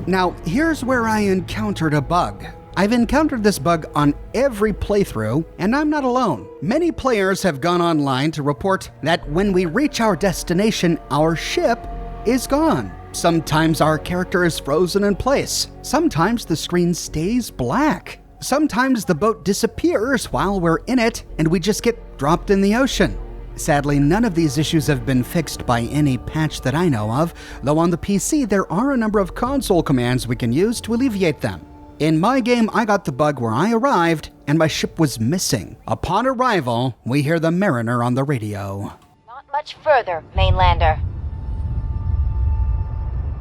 Now, here's where I encountered a bug. I've encountered this bug on every playthrough, and I'm not alone. Many players have gone online to report that when we reach our destination, our ship is gone. Sometimes our character is frozen in place. Sometimes the screen stays black. Sometimes the boat disappears while we're in it, and we just get dropped in the ocean. Sadly, none of these issues have been fixed by any patch that I know of, though on the PC there are a number of console commands we can use to alleviate them. In my game, I got the bug where I arrived and my ship was missing. Upon arrival, we hear the Mariner on the radio. Not much further, Mainlander.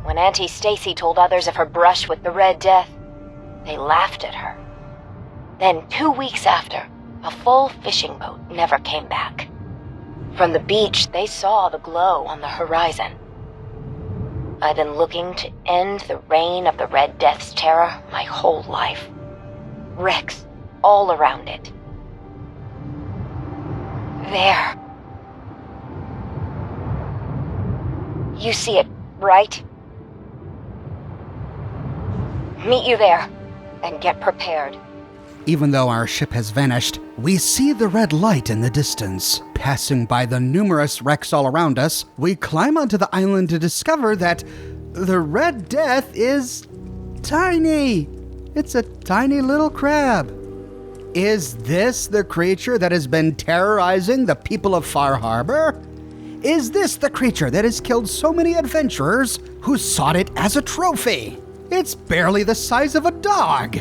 When Auntie Stacy told others of her brush with the Red Death, they laughed at her. Then 2 weeks after, a full fishing boat never came back. From the beach, they saw the glow on the horizon. I've been looking to end the reign of the Red Death's terror my whole life. Wrecks all around it. There. You see it, right? Meet you there, and get prepared. Even though our ship has vanished, we see the red light in the distance. Passing by the numerous wrecks all around us, we climb onto the island to discover that the Red Death is tiny. It's a tiny little crab. Is this the creature that has been terrorizing the people of Far Harbor? Is this the creature that has killed so many adventurers who sought it as a trophy? It's barely the size of a dog.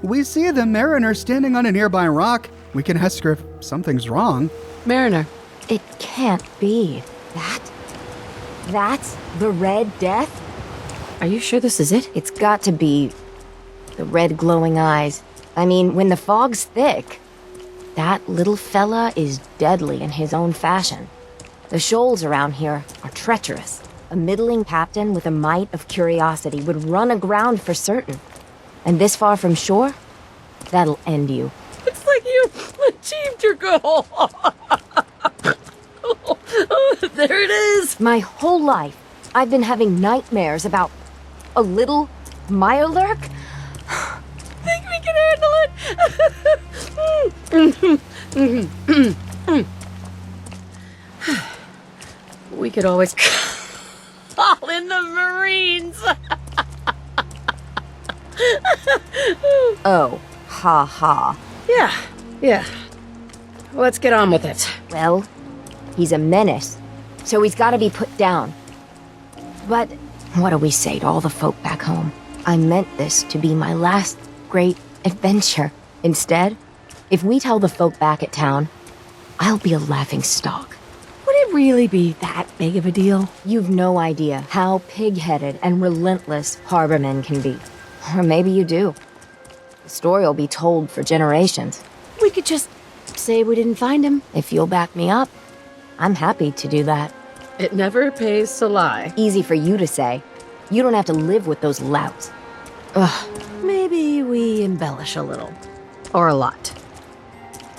We see the Mariner standing on a nearby rock. We can ask her if something's wrong. Mariner. It can't be. That's the Red Death? Are you sure this is it? It's got to be the red glowing eyes. I mean, when the fog's thick, that little fella is deadly in his own fashion. The shoals around here are treacherous. A middling captain with a mite of curiosity would run aground for certain. And this far from shore, that'll end you. It's like you achieved your goal. There it is. My whole life, I've been having nightmares about a little Mirelurk. Think we can handle it? We could always call in the Marines. Oh, ha ha. Yeah. Let's get on with it. Well, he's a menace, so he's gotta be put down. But what do we say to all the folk back home? I meant this to be my last great adventure. Instead, if we tell the folk back at town, I'll be a laughing stock. Would it really be that big of a deal? You've no idea how pig-headed and relentless harbormen can be. Or maybe you do. The story will be told for generations. We could just say we didn't find him. If you'll back me up, I'm happy to do that. It never pays to lie. Easy for you to say. You don't have to live with those louts. Ugh. Maybe we embellish a little. Or a lot.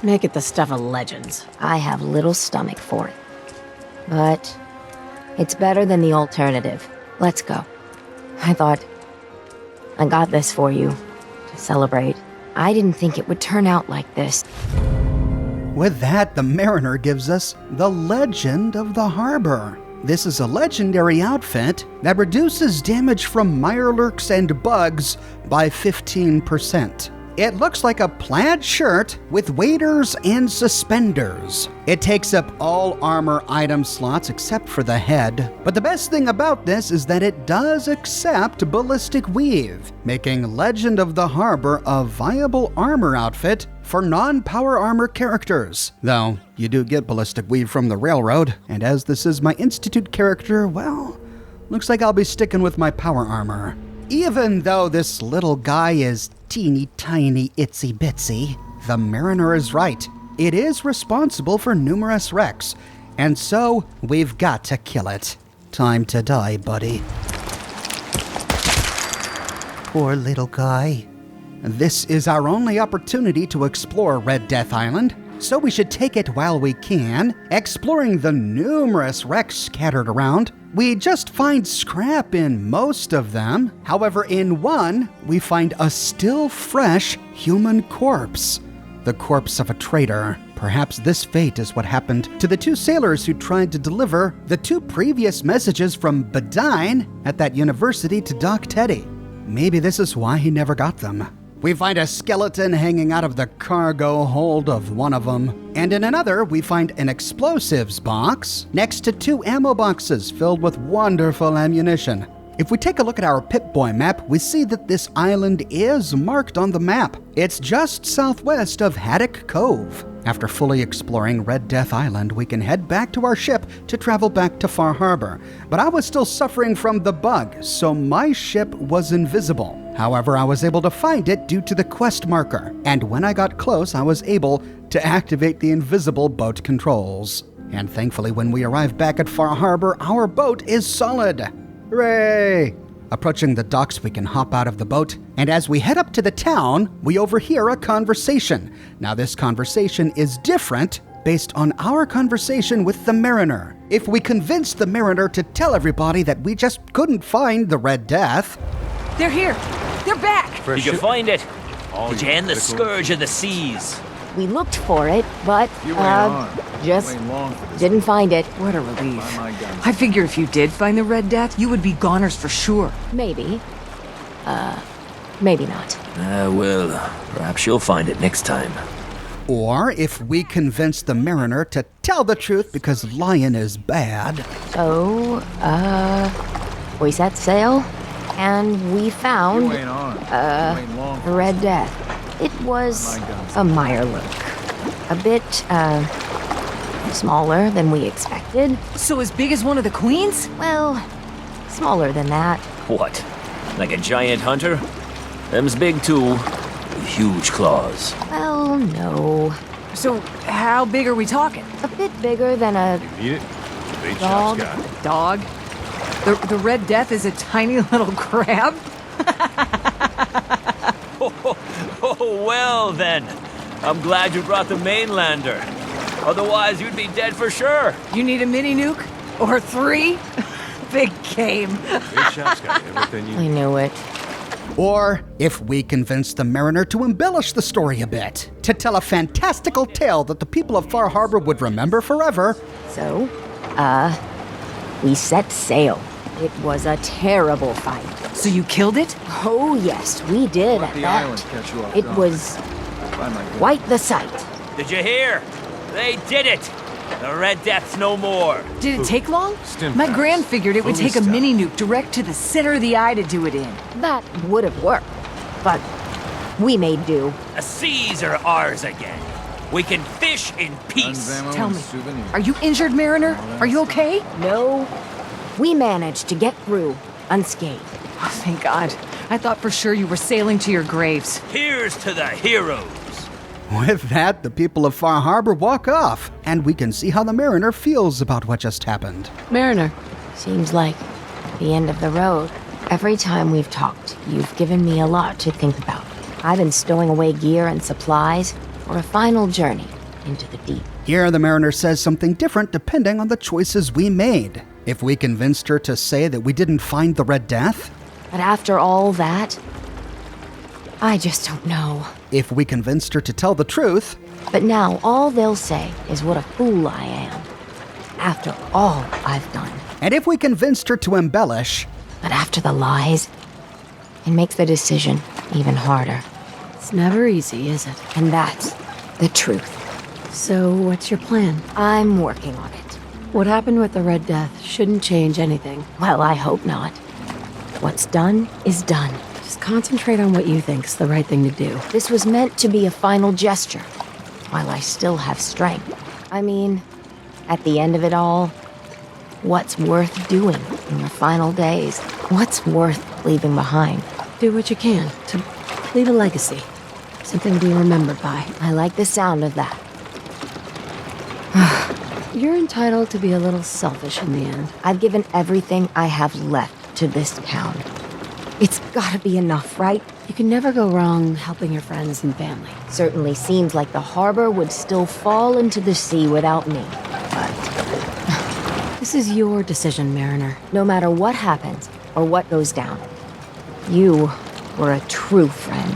Make it the stuff of legends. I have little stomach for it. But it's better than the alternative. Let's go. I thought I got this for you to celebrate. I didn't think it would turn out like this. With that, the Mariner gives us the Legend of the Harbor. This is a legendary outfit that reduces damage from mirelurks and bugs by 15%. It looks like a plaid shirt with waders and suspenders. It takes up all armor item slots except for the head. But the best thing about this is that it does accept ballistic weave, making Legend of the Harbor a viable armor outfit for non-power armor characters. Though, you do get ballistic weave from the railroad, and as this is my Institute character, well, looks like I'll be sticking with my power armor. Even though this little guy is teeny tiny itsy bitsy, the Mariner is right. It is responsible for numerous wrecks, and so we've got to kill it. Time to die, buddy. Poor little guy. This is our only opportunity to explore Red Death Island, so we should take it while we can, exploring the numerous wrecks scattered around. We just find scrap in most of them. However, in one, we find a still fresh human corpse. The corpse of a traitor. Perhaps this fate is what happened to the two sailors who tried to deliver the two previous messages from Badine at that university to Doc Teddy. Maybe this is why he never got them. We find a skeleton hanging out of the cargo hold of one of them. And in another, we find an explosives box next to two ammo boxes filled with wonderful ammunition. If we take a look at our Pip-Boy map, we see that this island is marked on the map. It's just southwest of Haddock Cove. After fully exploring Red Death Island, we can head back to our ship to travel back to Far Harbor. But I was still suffering from the bug, so my ship was invisible. However, I was able to find it due to the quest marker, and when I got close, I was able to activate the invisible boat controls. And thankfully, when we arrive back at Far Harbor, our boat is solid. Hooray! Approaching the docks, we can hop out of the boat, and as we head up to the town, we overhear a conversation. Now, this conversation is different based on our conversation with the Mariner. If we convince the Mariner to tell everybody that we just couldn't find the Red Death... They're here! They're back! Did you find it? Did you end the scourge of the seas? We looked for it, but, You went on. just Waiting long for this. didn't find it. What a relief. By my guns. I figure if you did find the Red Death, you would be goners for sure. Maybe. Maybe not. Well, perhaps you'll find it next time. Or if we convince the Mariner to tell the truth because lying is bad... So, we set sail, and we You found ain't on. You ain't long for the Red Death. It was a mirelurk. A bit, smaller than we expected. So as big as one of the queens? Well, smaller than that. What? Like a giant hunter? Them's big too, with huge claws. Well, no. So how big are we talking? A bit bigger than a Eat it? Bait Dog. shop's got it. Dog? The Red Death is a tiny little crab? Oh, well then. I'm glad you brought the mainlander. Otherwise, you'd be dead for sure. You need a mini nuke? Or 3? Big game. Bait shop's got everything you I knew it. Or if we convince the Mariner to embellish the story a bit, to tell a fantastical tale that the people of Far Harbor would remember forever. So, we set sail. It was a terrible fight. So you killed it? Oh yes, we did Let at the island that. catch you off It guard. was Find my gun. quite the sight. Did you hear? They did it! The Red Death's no more. Did it take long? Stim My packs. gran figured it would Fully take a stocked. mini nuke direct to the center of the eye to do it in. That would have worked, but we made do. The seas are ours again. We can fish in peace. Guns, ammo, Tell and me, souvenirs. are you injured, Mariner? Are you okay? No, we managed to get through unscathed. Oh, thank God. I thought for sure you were sailing to your graves. Here's to the heroes. With that, the people of Far Harbor walk off, and we can see how the Mariner feels about what just happened. Mariner, Seems like the end of the road. Every time we've talked, you've given me a lot to think about. I've been stowing away gear and supplies for a final journey into the deep. Here, the Mariner says something different depending on the choices we made. If we convinced her to say that we didn't find the Red Death, But after all that, I just don't know. if we convinced her to tell the truth, But now all they'll say is what a fool I am. After all I've done. and if we convinced her to embellish, But after the lies, it makes the decision even harder. it's never easy, is it? And that's the truth. So, what's your plan? I'm working on it. What happened with the Red Death shouldn't change anything. Well, I hope not. What's done is done. Just concentrate on what you think's the right thing to do. This was meant to be a final gesture, while I still have strength. I mean, at the end of it all, what's worth doing in your final days? What's worth leaving behind? Do what you can to leave a legacy. Something to be remembered by. I like the sound of that. You're entitled to be a little selfish in the end. I've given everything I have left to this town. It's gotta be enough, right? You can never go wrong helping your friends and family. Certainly seems like the harbor would still fall into the sea without me. This is your decision, Mariner. No matter what happens or what goes down, you were a true friend.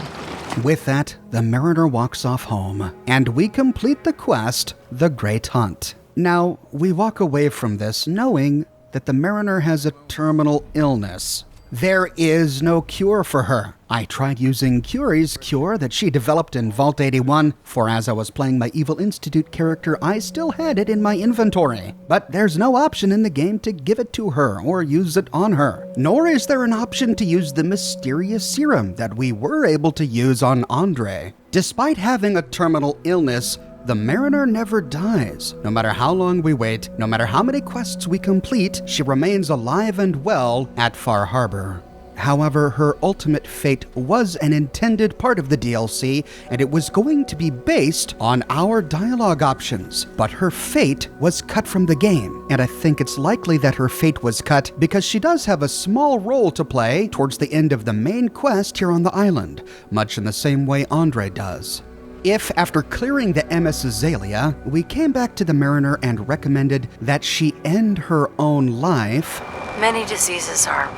with that, the Mariner walks off home, and we complete the quest, The Great Hunt. Now, we walk away from this knowing that the Mariner has a terminal illness. There is no cure for her. I tried using Curie's cure that she developed in Vault 81, for as I was playing my Evil Institute character, I still had it in my inventory. But there's no option in the game to give it to her or use it on her. Nor is there an option to use the mysterious serum that we were able to use on Andre. Despite having a terminal illness, the Mariner never dies. No matter how long we wait, no matter how many quests we complete, she remains alive and well at Far Harbor. However, her ultimate fate was an intended part of the DLC, and it was going to be based on our dialogue options. But her fate was cut from the game, and I think it's likely that her fate was cut because she does have a small role to play towards the end of the main quest here on the island, much in the same way Andre does. If, after clearing the MS Azalea, we came back to the Mariner and recommended that she end her own life, Many diseases are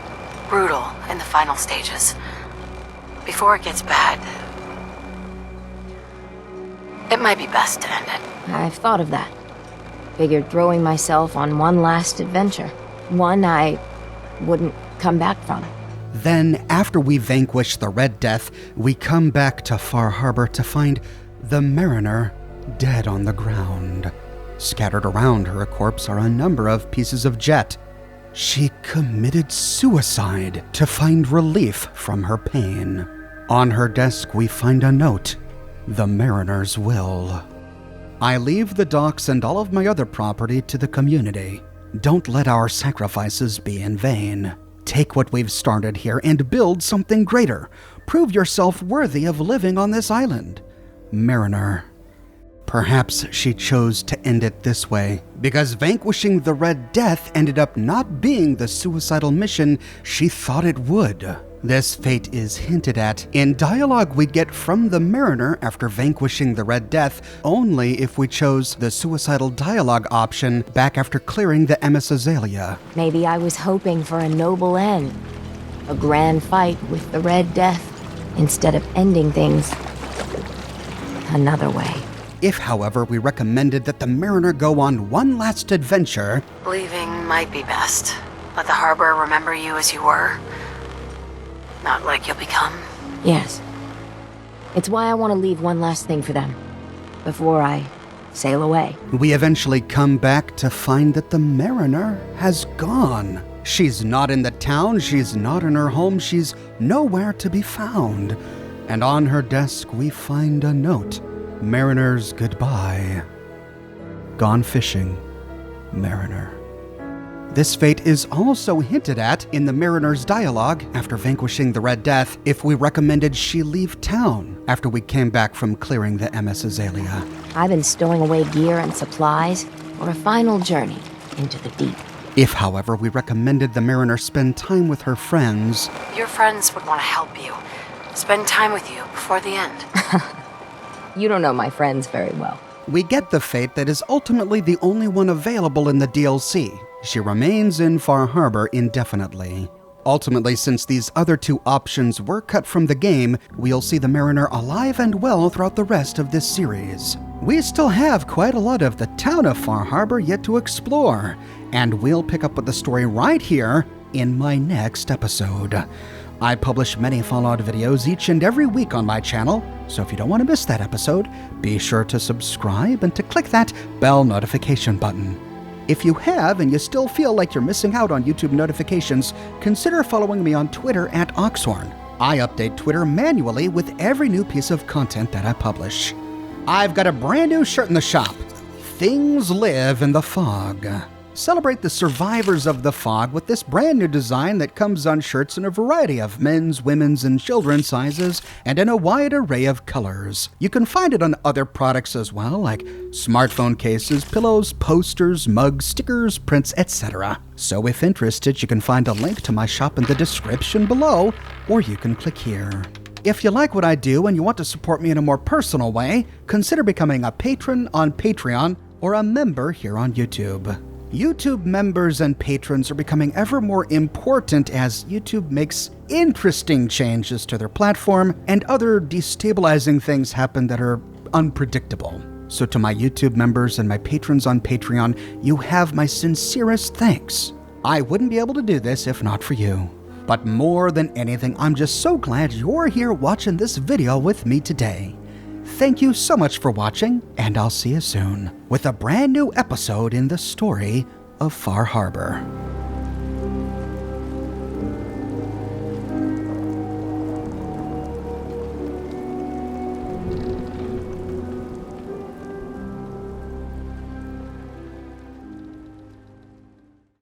brutal in the final stages. Before it gets bad, it might be best to end it. I've thought of that. Figured throwing myself on one last adventure. One I wouldn't come back from. then after we vanquish the Red Death, we come back to Far Harbor to find the Mariner dead on the ground. Scattered around her corpse are a number of pieces of jet. She committed suicide to find relief from her pain. On her desk, we find a note, the Mariner's will. I leave the docks and all of my other property to the community. Don't let our sacrifices be in vain. Take what we've started here and build something greater. Prove yourself worthy of living on this island. Mariner. Perhaps she chose to end it this way, because vanquishing the Red Death ended up not being the suicidal mission she thought it would. This fate is hinted at in dialogue we get from the Mariner after vanquishing the Red Death, only if we chose the suicidal dialogue option back after clearing the MS Azalea. Maybe I was hoping for a noble end. A grand fight with the Red Death, instead of ending things another way. If, however, we recommended that the Mariner go on one last adventure, Leaving might be best. Let the harbor remember you as you were. Not like you'll become. Yes. It's why I want to leave one last thing for them, before I sail away. we eventually come back to find that the Mariner has gone. She's not in the town, she's not in her home, she's nowhere to be found. And on her desk we find a note. Mariner's goodbye. Gone fishing, Mariner. This fate is also hinted at in the Mariner's dialogue after vanquishing the Red Death if we recommended she leave town after we came back from clearing the MS Azalea. I've been stowing away gear and supplies for a final journey into the deep. If, however, we recommended the Mariner spend time with her friends, Your friends would want to help you. Spend time with you before the end. You don't know my friends very well. we get the fate that is ultimately the only one available in the DLC. She remains in Far Harbor indefinitely. Ultimately, since these other two options were cut from the game, we'll see the Mariner alive and well throughout the rest of this series. We still have quite a lot of the town of Far Harbor yet to explore, and we'll pick up with the story right here in my next episode. I publish many Fallout videos each and every week on my channel, so if you don't want to miss that episode, be sure to subscribe and to click that bell notification button. If you have and you still feel like you're missing out on YouTube notifications, consider following me on Twitter at Oxhorn. I update Twitter manually with every new piece of content that I publish. I've got a brand new shirt in the shop. Things live in the fog. Celebrate the survivors of the fog with this brand new design that comes on shirts in a variety of men's, women's, and children's sizes and in a wide array of colors. You can find it on other products as well, like smartphone cases, pillows, posters, mugs, stickers, prints, etc. So if interested, you can find a link to my shop in the description below, or you can click here. If you like what I do and you want to support me in a more personal way, consider becoming a patron on Patreon or a member here on YouTube. YouTube members and patrons are becoming ever more important as YouTube makes interesting changes to their platform and other destabilizing things happen that are unpredictable. So to my YouTube members and my patrons on Patreon, you have my sincerest thanks. I wouldn't be able to do this if not for you. But more than anything, I'm just so glad you're here watching this video with me today. Thank you so much for watching, and I'll see you soon with a brand new episode in the story of Far Harbor.